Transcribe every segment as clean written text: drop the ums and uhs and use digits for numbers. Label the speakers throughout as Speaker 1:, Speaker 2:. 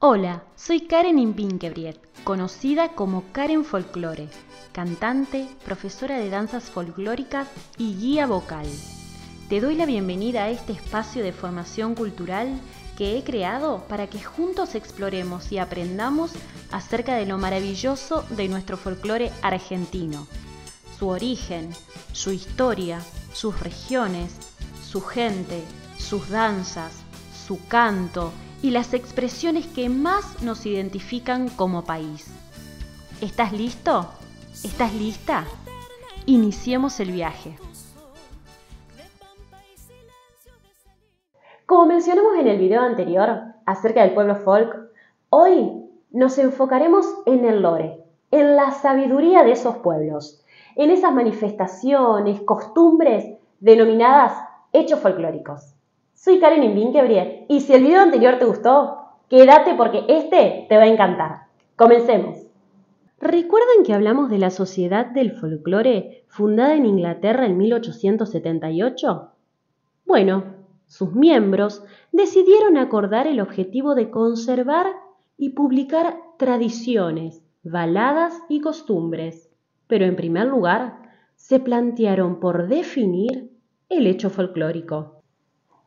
Speaker 1: Hola, soy Karen Impinkebriet, conocida como Karen Folklore, cantante, profesora de danzas folclóricas y guía vocal. Te doy la bienvenida a este espacio de formación cultural que he creado para que juntos exploremos y aprendamos acerca de lo maravilloso de nuestro folclore argentino, su origen, su historia, sus regiones, su gente, sus danzas, su canto y las expresiones que más nos identifican como país. ¿Estás listo? ¿Estás lista? Iniciemos el viaje.
Speaker 2: Como mencionamos en el video anterior acerca del pueblo folk, hoy nos enfocaremos en el lore, en la sabiduría de esos pueblos, en esas manifestaciones, costumbres denominadas hechos folclóricos. Soy Karen Impinkebriet y si el video anterior te gustó, quédate porque este te va a encantar. Comencemos. ¿Recuerdan que hablamos de la Sociedad del Folclore fundada en Inglaterra en 1878? Bueno, sus miembros decidieron acordar el objetivo de conservar y publicar tradiciones, baladas y costumbres, pero en primer lugar se plantearon por definir el hecho folclórico.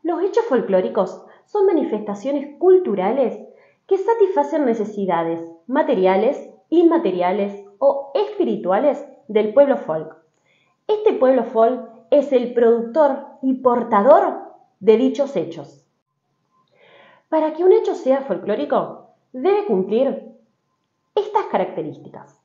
Speaker 2: Los hechos folclóricos son manifestaciones culturales que satisfacen necesidades materiales, inmateriales o espirituales del pueblo folk. Este pueblo folk es el productor y portador de dichos hechos. Para que un hecho sea folclórico, debe cumplir estas características.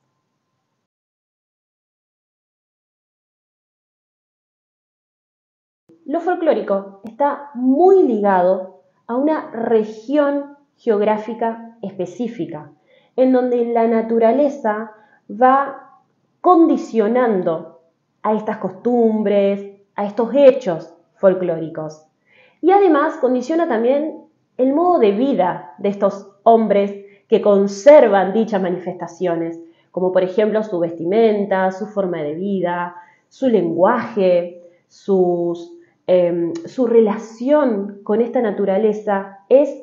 Speaker 2: Lo folclórico está muy ligado a una región geográfica específica, en donde la naturaleza va condicionando a estas costumbres, a estos hechos folclóricos. Y además condiciona también el modo de vida de estos hombres que conservan dichas manifestaciones, como por ejemplo su vestimenta, su forma de vida, su lenguaje, su relación con esta naturaleza es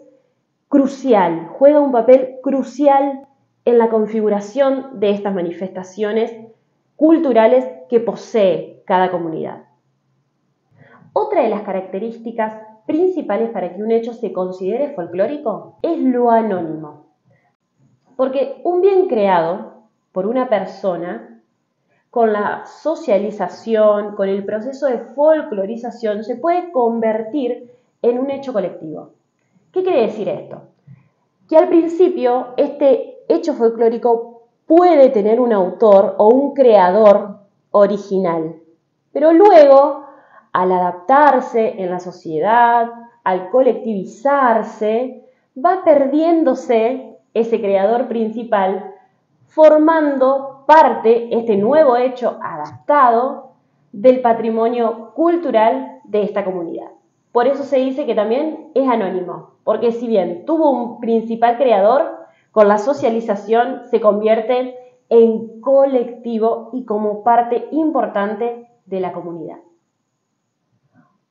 Speaker 2: crucial, juega un papel crucial en la configuración de estas manifestaciones culturales que posee cada comunidad. Otra de las características principales para que un hecho se considere folclórico es lo anónimo. Porque un bien creado por una persona, con la socialización, con el proceso de folclorización, se puede convertir en un hecho colectivo. ¿Qué quiere decir esto? Que al principio este hecho folclórico puede tener un autor o un creador original, pero luego, al adaptarse en la sociedad, al colectivizarse, va perdiéndose ese creador principal, formando parte, este nuevo hecho adaptado, del patrimonio cultural de esta comunidad. Por eso se dice que también es anónimo, porque si bien tuvo un principal creador, con la socialización se convierte en colectivo y como parte importante de la comunidad.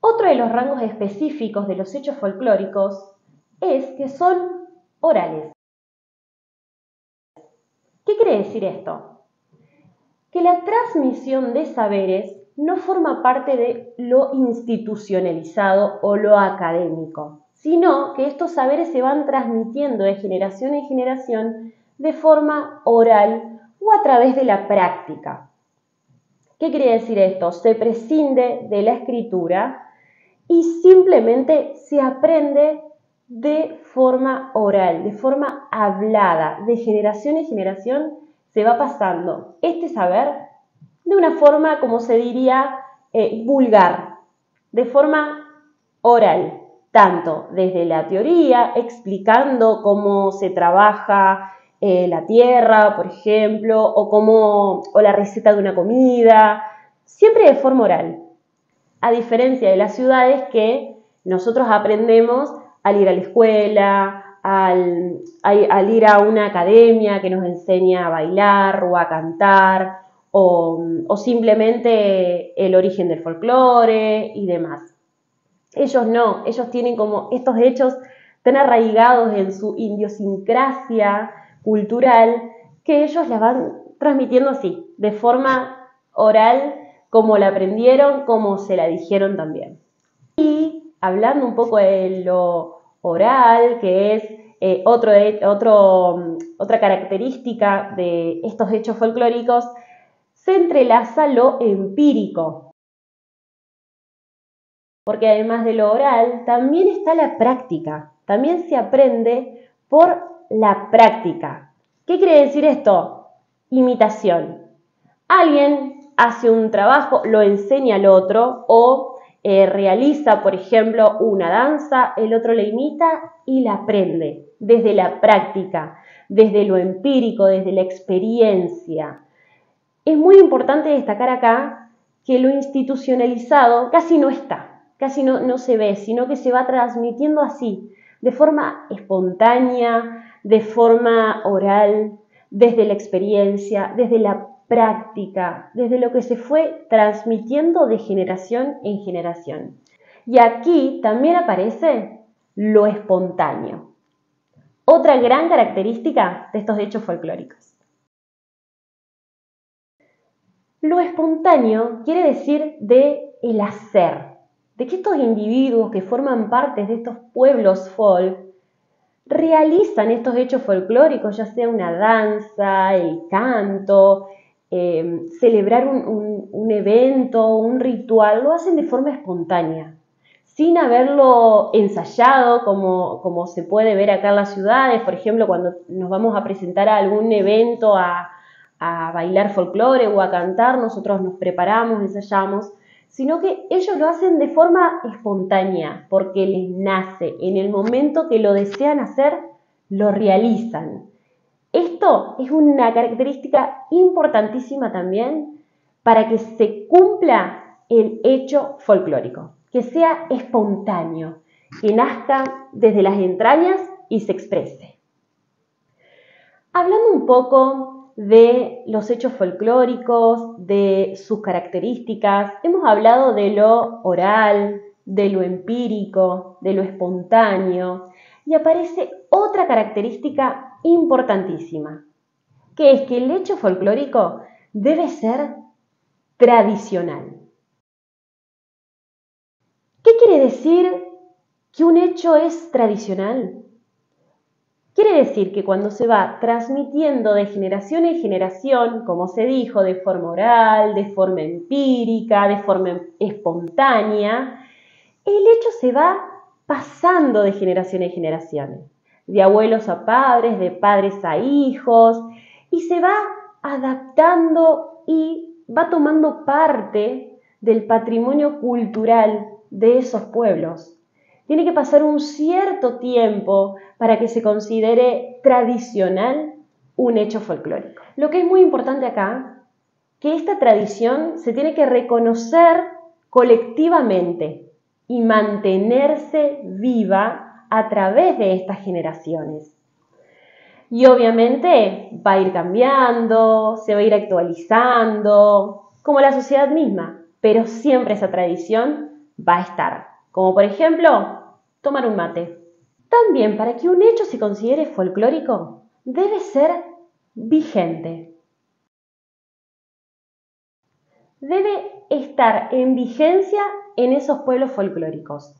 Speaker 2: Otro de los rangos específicos de los hechos folclóricos es que son orales. ¿Qué quiere decir esto? Que la transmisión de saberes no forma parte de lo institucionalizado o lo académico, sino que estos saberes se van transmitiendo de generación en generación de forma oral o a través de la práctica. ¿Qué quiere decir esto? Se prescinde de la escritura y simplemente se aprende de forma oral, de forma hablada, de generación en generación se va pasando este saber de una forma, como se diría, vulgar, de forma oral, tanto desde la teoría, explicando cómo se trabaja la tierra, por ejemplo, o la receta de una comida, siempre de forma oral. A diferencia de las ciudades que nosotros aprendemos al ir a la escuela, al ir a una academia que nos enseña a bailar o a cantar o simplemente el origen del folclore y demás. Ellos no, ellos tienen como estos hechos tan arraigados en su idiosincrasia cultural, que ellos la van transmitiendo así, de forma oral, como la aprendieron, como se la dijeron también. Y hablando un poco de lo oral, que es otra característica de estos hechos folclóricos, se entrelaza lo empírico. Porque además de lo oral, también está la práctica. También se aprende por la práctica. ¿Qué quiere decir esto? Imitación. Alguien hace un trabajo, lo enseña al otro o realiza, por ejemplo, una danza, el otro la imita y la aprende desde la práctica, desde lo empírico, desde la experiencia. Es muy importante destacar acá que lo institucionalizado casi no está, casi no se ve, sino que se va transmitiendo así, de forma espontánea, de forma oral, desde la experiencia, desde la práctica, desde lo que se fue transmitiendo de generación en generación. Y aquí también aparece lo espontáneo, otra gran característica de estos hechos folclóricos. Lo espontáneo quiere decir de el hacer, de que estos individuos que forman parte de estos pueblos folk realizan estos hechos folclóricos, ya sea una danza, el canto, celebrar un evento, un ritual, lo hacen de forma espontánea, sin haberlo ensayado como se puede ver acá en las ciudades. Por ejemplo, cuando nos vamos a presentar a algún evento a bailar folclore o a cantar, nosotros nos preparamos, ensayamos, sino que ellos lo hacen de forma espontánea, porque les nace, en el momento que lo desean hacer, lo realizan. Esto es una característica importantísima también para que se cumpla el hecho folclórico, que sea espontáneo, que nazca desde las entrañas y se exprese. Hablando un poco de los hechos folclóricos, de sus características, hemos hablado de lo oral, de lo empírico, de lo espontáneo, y aparece otra característica importantísima, que es que el hecho folclórico debe ser tradicional. ¿Qué quiere decir que un hecho es tradicional? Quiere decir que cuando se va transmitiendo de generación en generación, como se dijo, de forma oral, de forma empírica, de forma espontánea, el hecho se va pasando de generación en generación, de abuelos a padres, de padres a hijos, y se va adaptando y va tomando parte del patrimonio cultural de esos pueblos. Tiene que pasar un cierto tiempo para que se considere tradicional un hecho folclórico. Lo que es muy importante acá, que esta tradición se tiene que reconocer colectivamente y mantenerse viva a través de estas generaciones. Y obviamente va a ir cambiando, se va a ir actualizando, como la sociedad misma, pero siempre esa tradición va a estar. Como por ejemplo, tomar un mate. También, para que un hecho se considere folclórico, debe ser vigente. Debe estar en vigencia en esos pueblos folclóricos.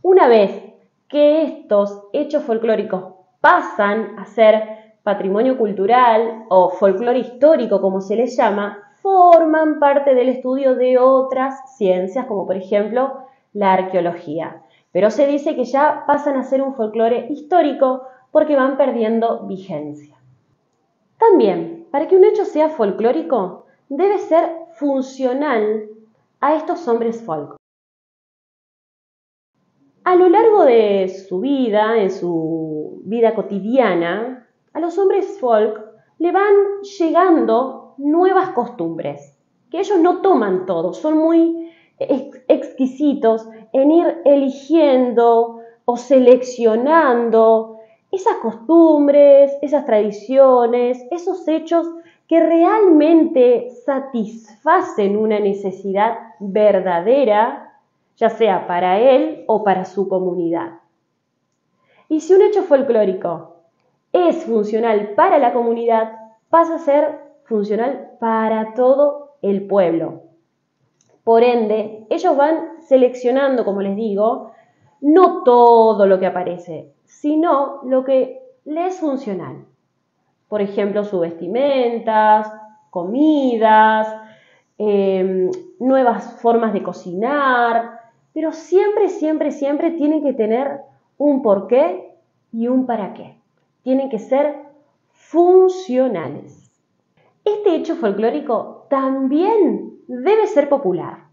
Speaker 2: Una vez que estos hechos folclóricos pasan a ser patrimonio cultural o folclore histórico, como se les llama, forman parte del estudio de otras ciencias, como por ejemplo la arqueología. Pero se dice que ya pasan a ser un folclore histórico porque van perdiendo vigencia. También, para que un hecho sea folclórico, debe ser funcional a estos hombres folk. A lo largo de su vida, en su vida cotidiana, a los hombres folk le van llegando nuevas costumbres, que ellos no toman todo, son muy exquisitos en ir eligiendo o seleccionando esas costumbres, esas tradiciones, esos hechos que realmente satisfacen una necesidad verdadera, ya sea para él o para su comunidad. Y si un hecho folclórico es funcional para la comunidad, pasa a ser funcional para todo el pueblo. Por ende, ellos van seleccionando, como les digo, no todo lo que aparece, sino lo que les es funcional. Por ejemplo, sus vestimentas, comidas, nuevas formas de cocinar, pero siempre tienen que tener un porqué y un para qué. Tienen que ser funcionales. Este hecho folclórico también debe ser popular.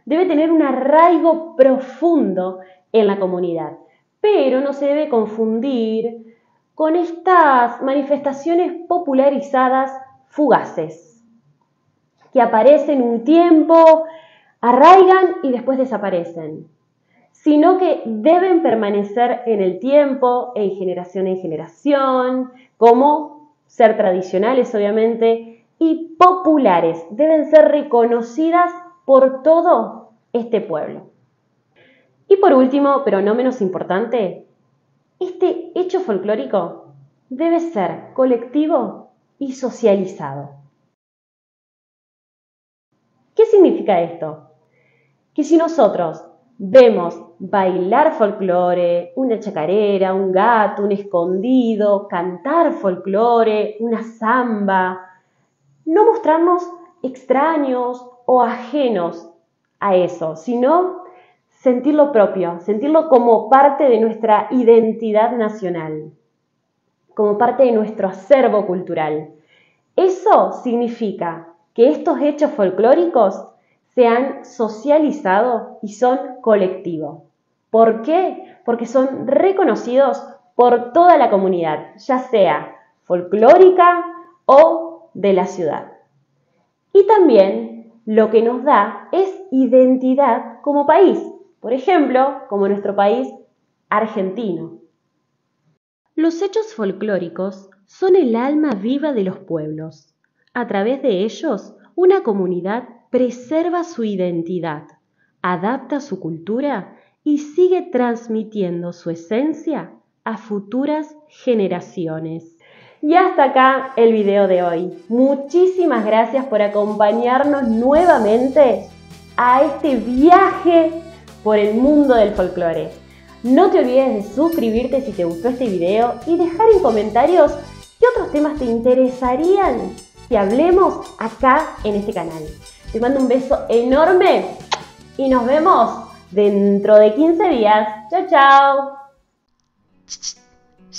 Speaker 2: Debe tener un arraigo profundo en la comunidad, pero no se debe confundir con estas manifestaciones popularizadas fugaces, que aparecen un tiempo, arraigan y después desaparecen, sino que deben permanecer en el tiempo, en generación, como ser tradicionales obviamente, y populares, deben ser reconocidas por todo este pueblo. Y por último, pero no menos importante, este hecho folclórico debe ser colectivo y socializado. ¿Qué significa esto? Que si nosotros vemos bailar folclore, una chacarera, un gato, un escondido, cantar folclore, una samba, no mostrarnos extraños o ajenos a eso, sino sentirlo propio, sentirlo como parte de nuestra identidad nacional, como parte de nuestro acervo cultural. Eso significa que estos hechos folclóricos se han socializado y son colectivos. ¿Por qué? Porque son reconocidos por toda la comunidad, ya sea folclórica o de la ciudad. Y también lo que nos da es identidad como país, por ejemplo, como nuestro país argentino. Los hechos folclóricos son el alma viva de los pueblos. A través de ellos, una comunidad preserva su identidad, adapta su cultura y sigue transmitiendo su esencia a futuras generaciones. Y hasta acá el video de hoy. Muchísimas gracias por acompañarnos nuevamente a este viaje por el mundo del folclore. No te olvides de suscribirte si te gustó este video y dejar en comentarios qué otros temas te interesarían que hablemos acá en este canal. Te mando un beso enorme y nos vemos dentro de 15 días. ¡Chao, chao!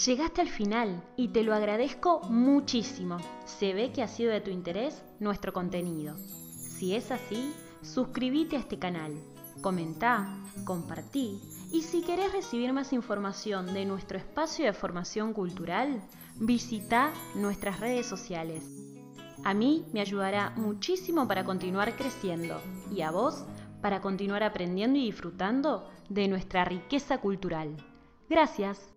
Speaker 1: Llegaste al final y te lo agradezco muchísimo. Se ve que ha sido de tu interés nuestro contenido. Si es así, suscríbete a este canal, comentá, compartí y si querés recibir más información de nuestro espacio de formación cultural, visita nuestras redes sociales. A mí me ayudará muchísimo para continuar creciendo y a vos para continuar aprendiendo y disfrutando de nuestra riqueza cultural. Gracias.